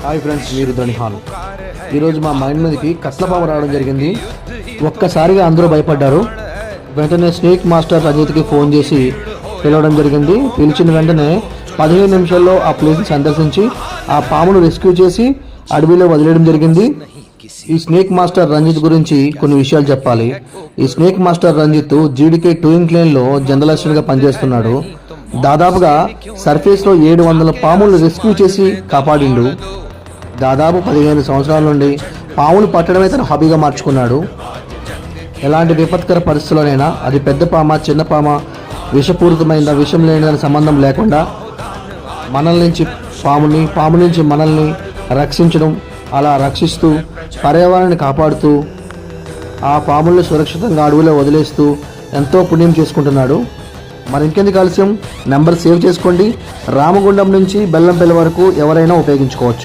Hi friends, మీరు ధనిహాన్. ఈరోజు మా మైండ్ మీదకి కట్లపాము రావడం జరిగింది. ఒక్కసారిగా అందరూ భయపడ్డారు. వెంటనే స్నేక్ మాస్టర్ రంజిత్కి ఫోన్ చేసి పిలవడం జరిగింది. పిలిచిన వెంటనే 15 నిమిషాల్లో ఆ ప్లేస్ని సందర్శించి ఆ పామును రెస్క్యూ చేసి అడవిలో వదిలేయడం జరిగింది. ఈ స్నేక్ మాస్టర్ రంజిత్ గురించి కొన్ని విషయాలు చెప్పాలి. ఈ snake master Ranjith GDK towing లేన్లో జనరల్ అసిస్టెంట్గా పనిచేస్తున్నాడు. దాదాపుగా సర్ఫేస్లో 700 పాములను రెస్క్యూ చేసి కాపాడిండు. దాదాపు 15 సంవత్సరాల నుండి పాములు పట్టడమే తన హాబీగా మార్చుకున్నాడు. ఎలాంటి విపత్కర పరిస్థితుల్లోనైనా అది పెద్ద పామ చిన్న పామ విషపూరితమైన విషం లేని సంబంధం లేకుండా మనల్ నుంచి పాము నుంచి మనల్ని రక్షించడం, అలా రక్షిస్తూ పర్యావరణాన్ని కాపాడుతూ ఆ పాముల్ని సురక్షితంగా అడవిలో వదిలేస్తూ ఎంతో పుణ్యం చేసుకుంటున్నాడు. మరి ఇంకెందుకు ఆలస్యం, నెంబర్ సేవ్ చేసుకోండి. రామగుండం నుంచి బెల్లంపల్లి వరకు ఎవరైనా ఉపయోగించుకోవచ్చు.